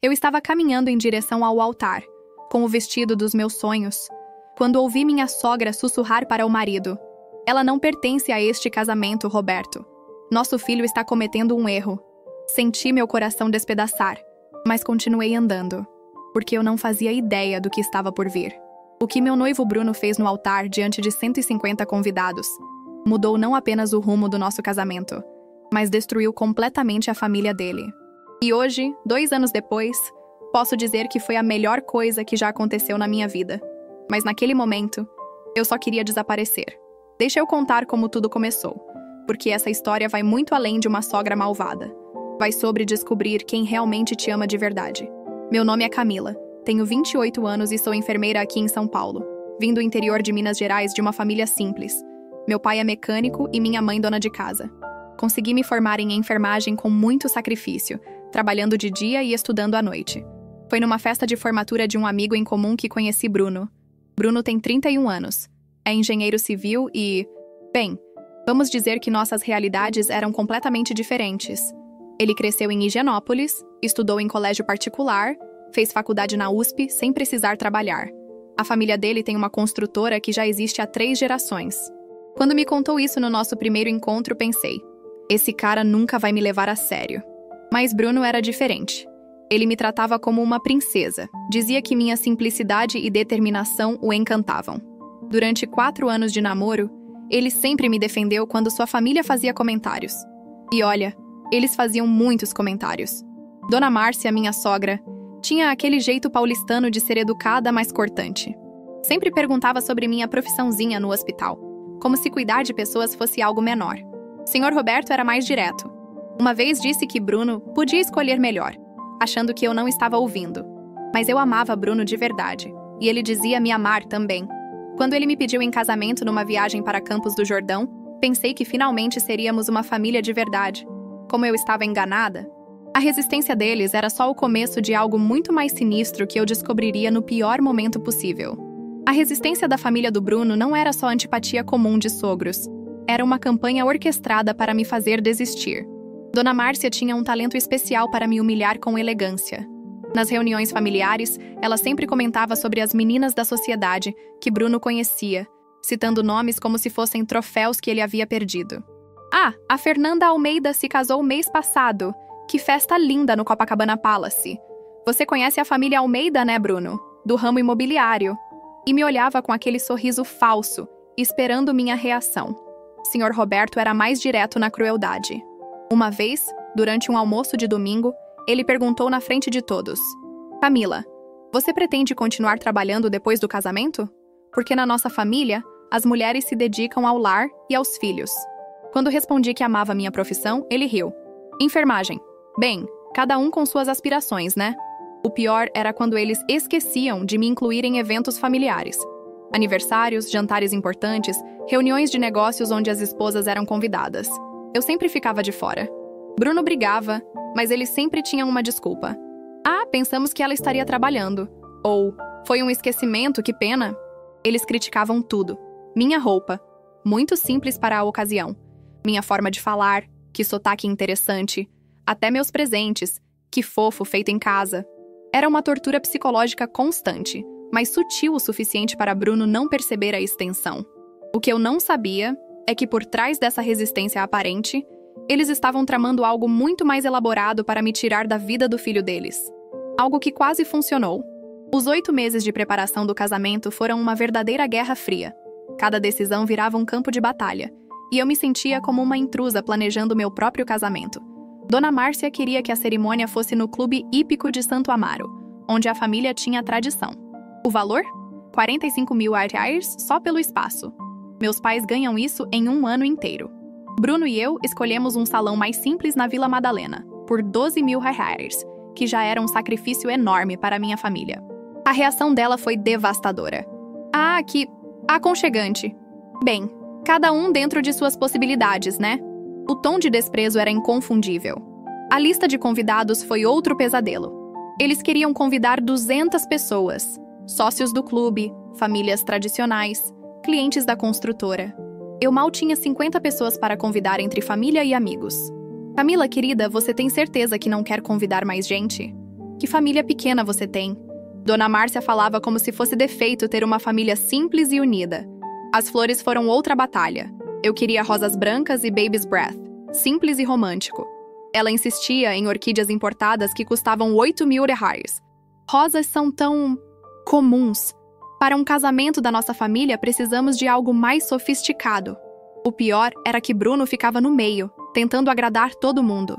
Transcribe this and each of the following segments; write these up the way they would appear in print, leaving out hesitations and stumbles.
Eu estava caminhando em direção ao altar, com o vestido dos meus sonhos, quando ouvi minha sogra sussurrar para o marido: "Ela não pertence a este casamento, Roberto. Nosso filho está cometendo um erro." Senti meu coração despedaçar, mas continuei andando, porque eu não fazia ideia do que estava por vir. O que meu noivo Bruno fez no altar diante de 150 convidados mudou não apenas o rumo do nosso casamento, mas destruiu completamente a família dele. E hoje, 2 anos depois, posso dizer que foi a melhor coisa que já aconteceu na minha vida. Mas naquele momento, eu só queria desaparecer. Deixa eu contar como tudo começou, porque essa história vai muito além de uma sogra malvada. Vai sobre descobrir quem realmente te ama de verdade. Meu nome é Camila, tenho 28 anos e sou enfermeira aqui em São Paulo. Vim do interior de Minas Gerais de uma família simples. Meu pai é mecânico e minha mãe dona de casa. Consegui me formar em enfermagem com muito sacrifício, trabalhando de dia e estudando à noite. Foi numa festa de formatura de um amigo em comum que conheci Bruno. Bruno tem 31 anos. É engenheiro civil e... Bem, vamos dizer que nossas realidades eram completamente diferentes. Ele cresceu em Higienópolis, estudou em colégio particular, fez faculdade na USP sem precisar trabalhar. A família dele tem uma construtora que já existe há 3 gerações. Quando me contou isso no nosso primeiro encontro, pensei: esse cara nunca vai me levar a sério. Mas Bruno era diferente. Ele me tratava como uma princesa. Dizia que minha simplicidade e determinação o encantavam. Durante 4 anos de namoro, ele sempre me defendeu quando sua família fazia comentários. E olha, eles faziam muitos comentários. Dona Márcia, minha sogra, tinha aquele jeito paulistano de ser educada, mas cortante. Sempre perguntava sobre minha profissãozinha no hospital, como se cuidar de pessoas fosse algo menor. Senhor Roberto era mais direto. Uma vez disse que Bruno podia escolher melhor, achando que eu não estava ouvindo. Mas eu amava Bruno de verdade, e ele dizia me amar também. Quando ele me pediu em casamento numa viagem para Campos do Jordão, pensei que finalmente seríamos uma família de verdade. Como eu estava enganada, a resistência deles era só o começo de algo muito mais sinistro que eu descobriria no pior momento possível. A resistência da família do Bruno não era só antipatia comum de sogros. Era uma campanha orquestrada para me fazer desistir. Dona Márcia tinha um talento especial para me humilhar com elegância. Nas reuniões familiares, ela sempre comentava sobre as meninas da sociedade que Bruno conhecia, citando nomes como se fossem troféus que ele havia perdido. "Ah, a Fernanda Almeida se casou mês passado. Que festa linda no Copacabana Palace. Você conhece a família Almeida, né, Bruno? Do ramo imobiliário." E me olhava com aquele sorriso falso, esperando minha reação. Senhor Roberto era mais direto na crueldade. Uma vez, durante um almoço de domingo, ele perguntou na frente de todos: "Camila, você pretende continuar trabalhando depois do casamento? Porque na nossa família, as mulheres se dedicam ao lar e aos filhos." Quando respondi que amava minha profissão, ele riu. "Enfermagem. Bem, cada um com suas aspirações, né?" O pior era quando eles esqueciam de me incluir em eventos familiares. Aniversários, jantares importantes, reuniões de negócios onde as esposas eram convidadas. Eu sempre ficava de fora. Bruno brigava, mas eles sempre tinham uma desculpa. "Ah, pensamos que ela estaria trabalhando." Ou, "Foi um esquecimento, que pena." Eles criticavam tudo. Minha roupa, muito simples para a ocasião. Minha forma de falar, que sotaque interessante. Até meus presentes, que fofo, feito em casa. Era uma tortura psicológica constante, mas sutil o suficiente para Bruno não perceber a extensão. O que eu não sabia é que por trás dessa resistência aparente, eles estavam tramando algo muito mais elaborado para me tirar da vida do filho deles. Algo que quase funcionou. Os 8 meses de preparação do casamento foram uma verdadeira guerra fria. Cada decisão virava um campo de batalha, e eu me sentia como uma intrusa planejando meu próprio casamento. Dona Márcia queria que a cerimônia fosse no Clube Hípico de Santo Amaro, onde a família tinha tradição. O valor? R$45 mil só pelo espaço. Meus pais ganham isso em um ano inteiro. Bruno e eu escolhemos um salão mais simples na Vila Madalena, por R$12 mil, que já era um sacrifício enorme para minha família. A reação dela foi devastadora. "Ah, que aconchegante. Bem, cada um dentro de suas possibilidades, né?" O tom de desprezo era inconfundível. A lista de convidados foi outro pesadelo. Eles queriam convidar 200 pessoas. Sócios do clube, famílias tradicionais, clientes da construtora. Eu mal tinha 50 pessoas para convidar entre família e amigos. "Camila, querida, você tem certeza que não quer convidar mais gente?" Que família pequena você tem. Dona Márcia falava como se fosse defeito ter uma família simples e unida. As flores foram outra batalha. Eu queria rosas brancas e baby's breath, simples e romântico. Ela insistia em orquídeas importadas que custavam 8.000 reais. Rosas são tão comuns. Para um casamento da nossa família, precisamos de algo mais sofisticado. O pior era que Bruno ficava no meio, tentando agradar todo mundo.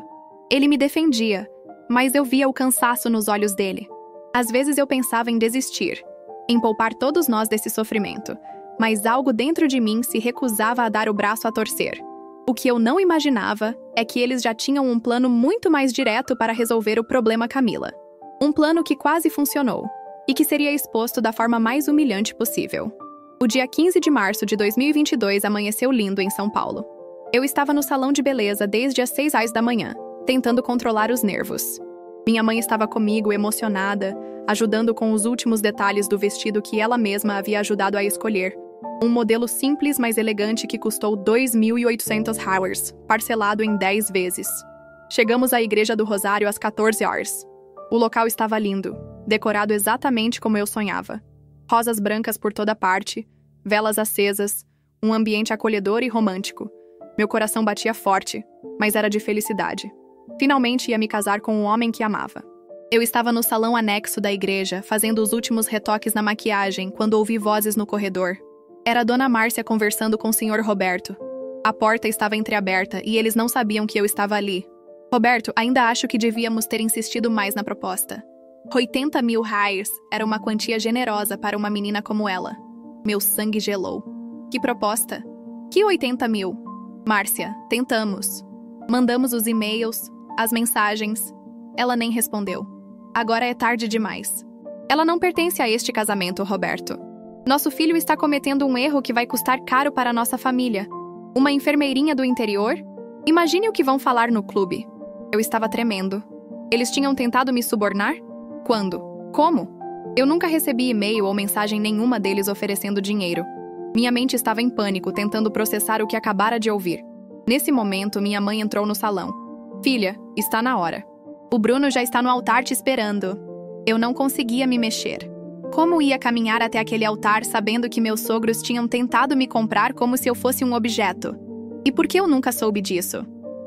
Ele me defendia, mas eu via o cansaço nos olhos dele. Às vezes eu pensava em desistir, em poupar todos nós desse sofrimento, mas algo dentro de mim se recusava a dar o braço a torcer. O que eu não imaginava é que eles já tinham um plano muito mais direto para resolver o problema Camila. Um plano que quase funcionou, e que seria exposto da forma mais humilhante possível. O dia 15 de março de 2022 amanheceu lindo em São Paulo. Eu estava no salão de beleza desde as 6 da manhã, tentando controlar os nervos. Minha mãe estava comigo, emocionada, ajudando com os últimos detalhes do vestido que ela mesma havia ajudado a escolher. Um modelo simples, mas elegante que custou 2.800 reais, parcelado em 10 vezes. Chegamos à Igreja do Rosário às 14 horas. O local estava lindo, decorado exatamente como eu sonhava. Rosas brancas por toda parte, velas acesas, um ambiente acolhedor e romântico. Meu coração batia forte, mas era de felicidade. Finalmente ia me casar com um homem que amava. Eu estava no salão anexo da igreja, fazendo os últimos retoques na maquiagem, quando ouvi vozes no corredor. Era a Dona Márcia conversando com o Sr. Roberto. A porta estava entreaberta e eles não sabiam que eu estava ali. Roberto, ainda acho que devíamos ter insistido mais na proposta. 80.000 reais era uma quantia generosa para uma menina como ela. Meu sangue gelou. Que proposta? Que 80.000? Márcia, tentamos. Mandamos os e-mails, as mensagens. Ela nem respondeu. Agora é tarde demais. Ela não pertence a este casamento, Roberto. Nosso filho está cometendo um erro que vai custar caro para nossa família. Uma enfermeirinha do interior? Imagine o que vão falar no clube. Eu estava tremendo. Eles tinham tentado me subornar? Quando? Como? Eu nunca recebi e-mail ou mensagem nenhuma deles oferecendo dinheiro. Minha mente estava em pânico, tentando processar o que acabara de ouvir. Nesse momento, minha mãe entrou no salão. Filha, está na hora. O Bruno já está no altar te esperando. Eu não conseguia me mexer. Como ia caminhar até aquele altar sabendo que meus sogros tinham tentado me comprar como se eu fosse um objeto? E por que eu nunca soube disso?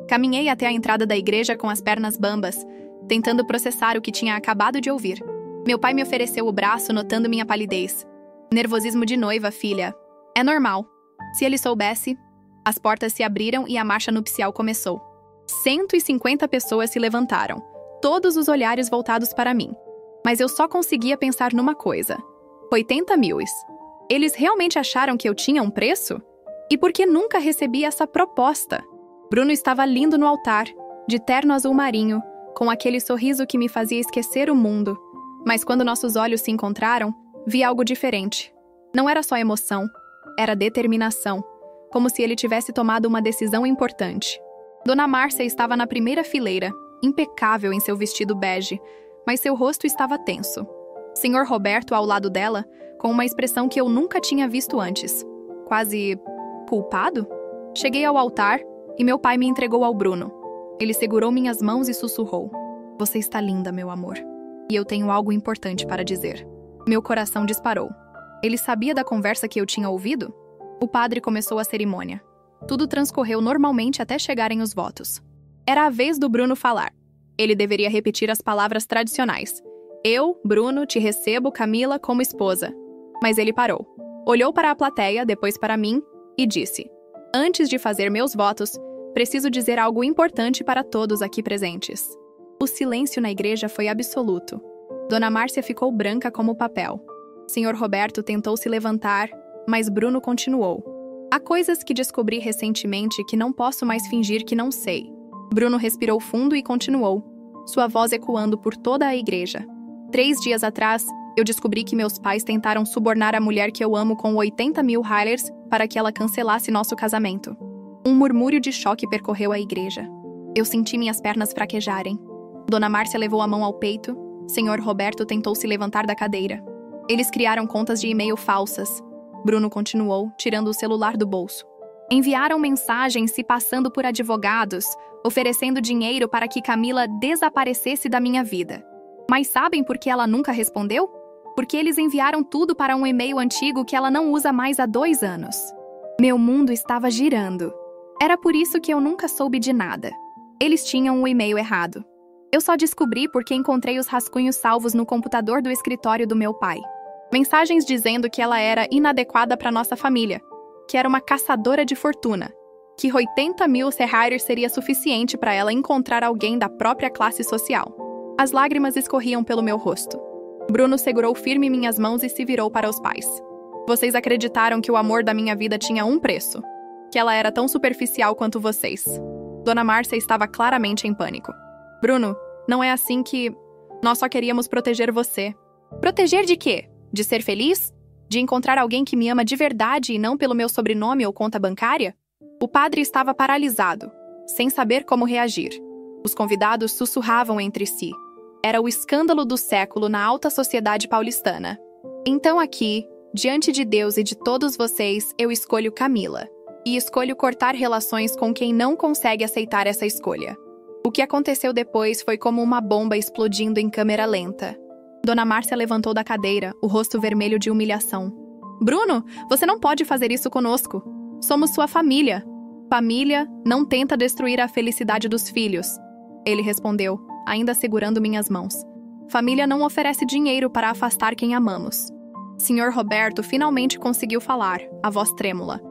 Caminhei até a entrada da igreja com as pernas bambas, tentando processar o que tinha acabado de ouvir. Meu pai me ofereceu o braço, notando minha palidez. Nervosismo de noiva, filha. É normal. Se ele soubesse... As portas se abriram e a marcha nupcial começou. 150 pessoas se levantaram, todos os olhares voltados para mim. Mas eu só conseguia pensar numa coisa. 80.000. Eles realmente acharam que eu tinha um preço? E por que nunca recebi essa proposta? Bruno estava lindo no altar, de terno azul marinho, com aquele sorriso que me fazia esquecer o mundo. Mas quando nossos olhos se encontraram, vi algo diferente. Não era só emoção, era determinação, como se ele tivesse tomado uma decisão importante. Dona Márcia estava na primeira fileira, impecável em seu vestido bege, mas seu rosto estava tenso. Sr. Roberto ao lado dela, com uma expressão que eu nunca tinha visto antes. Quase... culpado? Cheguei ao altar e meu pai me entregou ao Bruno. Ele segurou minhas mãos e sussurrou. Você está linda, meu amor. E eu tenho algo importante para dizer. Meu coração disparou. Ele sabia da conversa que eu tinha ouvido? O padre começou a cerimônia. Tudo transcorreu normalmente até chegarem os votos. Era a vez do Bruno falar. Ele deveria repetir as palavras tradicionais. Eu, Bruno, te recebo, Camila, como esposa. Mas ele parou. Olhou para a plateia, depois para mim, e disse: Antes de fazer meus votos, preciso dizer algo importante para todos aqui presentes. O silêncio na igreja foi absoluto. Dona Márcia ficou branca como papel. Sr. Roberto tentou se levantar, mas Bruno continuou. Há coisas que descobri recentemente que não posso mais fingir que não sei. Bruno respirou fundo e continuou, sua voz ecoando por toda a igreja. 3 dias atrás, eu descobri que meus pais tentaram subornar a mulher que eu amo com 80.000 reais para que ela cancelasse nosso casamento. Um murmúrio de choque percorreu a igreja. Eu senti minhas pernas fraquejarem. Dona Márcia levou a mão ao peito. Sr. Roberto tentou se levantar da cadeira. Eles criaram contas de e-mail falsas. Bruno continuou, tirando o celular do bolso. Enviaram mensagens se passando por advogados, oferecendo dinheiro para que Camila desaparecesse da minha vida. Mas sabem por que ela nunca respondeu? Porque eles enviaram tudo para um e-mail antigo que ela não usa mais há 2 anos. Meu mundo estava girando. Era por isso que eu nunca soube de nada. Eles tinham o e-mail errado. Eu só descobri porque encontrei os rascunhos salvos no computador do escritório do meu pai. Mensagens dizendo que ela era inadequada para nossa família, que era uma caçadora de fortuna, que 80 mil serralhos seria suficiente para ela encontrar alguém da própria classe social. As lágrimas escorriam pelo meu rosto. Bruno segurou firme minhas mãos e se virou para os pais. Vocês acreditaram que o amor da minha vida tinha um preço, que ela era tão superficial quanto vocês. Dona Márcia estava claramente em pânico. Bruno, não é assim que... Nós só queríamos proteger você. Proteger de quê? De ser feliz? De encontrar alguém que me ama de verdade e não pelo meu sobrenome ou conta bancária? O padre estava paralisado, sem saber como reagir. Os convidados sussurravam entre si. Era o escândalo do século na alta sociedade paulistana. Então aqui, diante de Deus e de todos vocês, eu escolho Camila. E escolho cortar relações com quem não consegue aceitar essa escolha. O que aconteceu depois foi como uma bomba explodindo em câmera lenta. Dona Márcia levantou da cadeira, o rosto vermelho de humilhação. Bruno, você não pode fazer isso conosco. Somos sua família. Família não tenta destruir a felicidade dos filhos. Ele respondeu, ainda segurando minhas mãos. Família não oferece dinheiro para afastar quem amamos. Sr. Roberto finalmente conseguiu falar, a voz trêmula.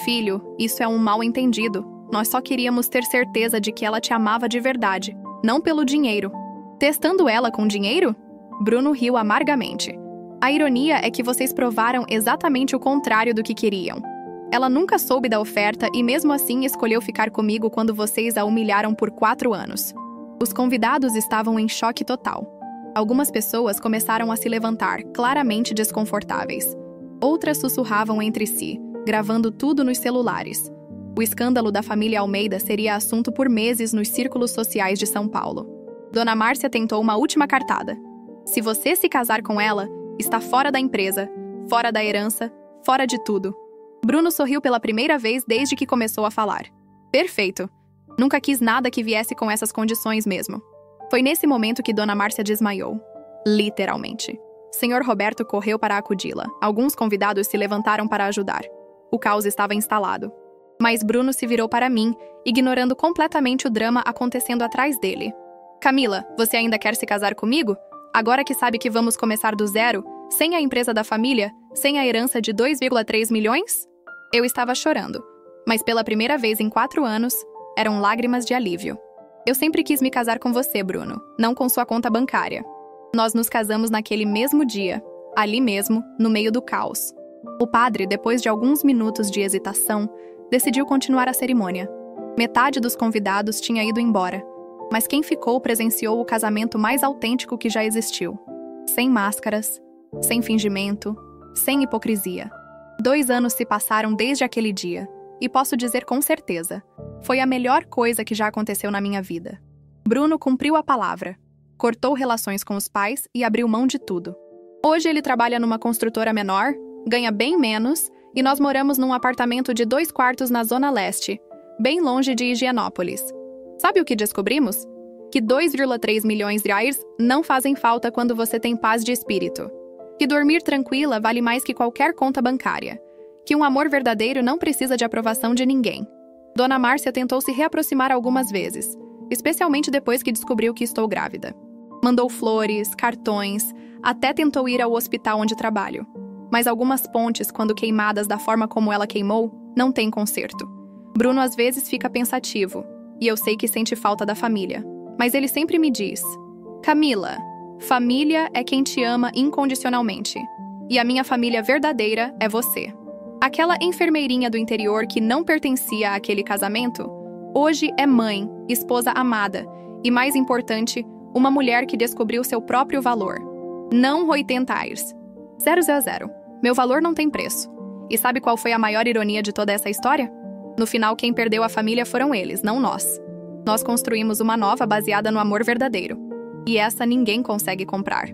Filho, isso é um mal-entendido. Nós só queríamos ter certeza de que ela te amava de verdade, não pelo dinheiro. Testando ela com dinheiro? Bruno riu amargamente. A ironia é que vocês provaram exatamente o contrário do que queriam. Ela nunca soube da oferta e mesmo assim escolheu ficar comigo quando vocês a humilharam por 4 anos. Os convidados estavam em choque total. Algumas pessoas começaram a se levantar, claramente desconfortáveis. Outras sussurravam entre si, gravando tudo nos celulares. O escândalo da família Almeida seria assunto por meses nos círculos sociais de São Paulo. Dona Márcia tentou uma última cartada. Se você se casar com ela, está fora da empresa, fora da herança, fora de tudo. Bruno sorriu pela primeira vez desde que começou a falar. Perfeito. Nunca quis nada que viesse com essas condições mesmo. Foi nesse momento que Dona Márcia desmaiou. Literalmente. Sr. Roberto correu para acudi-la. Alguns convidados se levantaram para ajudar. O caos estava instalado. Mas Bruno se virou para mim, ignorando completamente o drama acontecendo atrás dele. Camila, você ainda quer se casar comigo? Agora que sabe que vamos começar do zero, sem a empresa da família, sem a herança de 2,3 milhões? Eu estava chorando, mas pela primeira vez em 4 anos, eram lágrimas de alívio. Eu sempre quis me casar com você, Bruno, não com sua conta bancária. Nós nos casamos naquele mesmo dia, ali mesmo, no meio do caos. O padre, depois de alguns minutos de hesitação, decidiu continuar a cerimônia. Metade dos convidados tinha ido embora, mas quem ficou presenciou o casamento mais autêntico que já existiu. Sem máscaras, sem fingimento, sem hipocrisia. 2 anos se passaram desde aquele dia, e posso dizer com certeza, foi a melhor coisa que já aconteceu na minha vida. Bruno cumpriu a palavra, cortou relações com os pais e abriu mão de tudo. Hoje ele trabalha numa construtora menor, ganha bem menos, e nós moramos num apartamento de 2 quartos na Zona Leste, bem longe de Higienópolis. Sabe o que descobrimos? Que 2,3 milhões de reais não fazem falta quando você tem paz de espírito. Que dormir tranquila vale mais que qualquer conta bancária. Que um amor verdadeiro não precisa de aprovação de ninguém. Dona Márcia tentou se reaproximar algumas vezes, especialmente depois que descobriu que estou grávida. Mandou flores, cartões, até tentou ir ao hospital onde trabalho. Mas algumas pontes, quando queimadas da forma como ela queimou, não têm conserto. Bruno às vezes fica pensativo, e eu sei que sente falta da família. Mas ele sempre me diz: Camila, família é quem te ama incondicionalmente. E a minha família verdadeira é você. Aquela enfermeirinha do interior que não pertencia àquele casamento, hoje é mãe, esposa amada e, mais importante, uma mulher que descobriu seu próprio valor. Não 80 ais. 000. Meu valor não tem preço. E sabe qual foi a maior ironia de toda essa história? No final, quem perdeu a família foram eles, não nós. Nós construímos uma nova baseada no amor verdadeiro. E essa ninguém consegue comprar.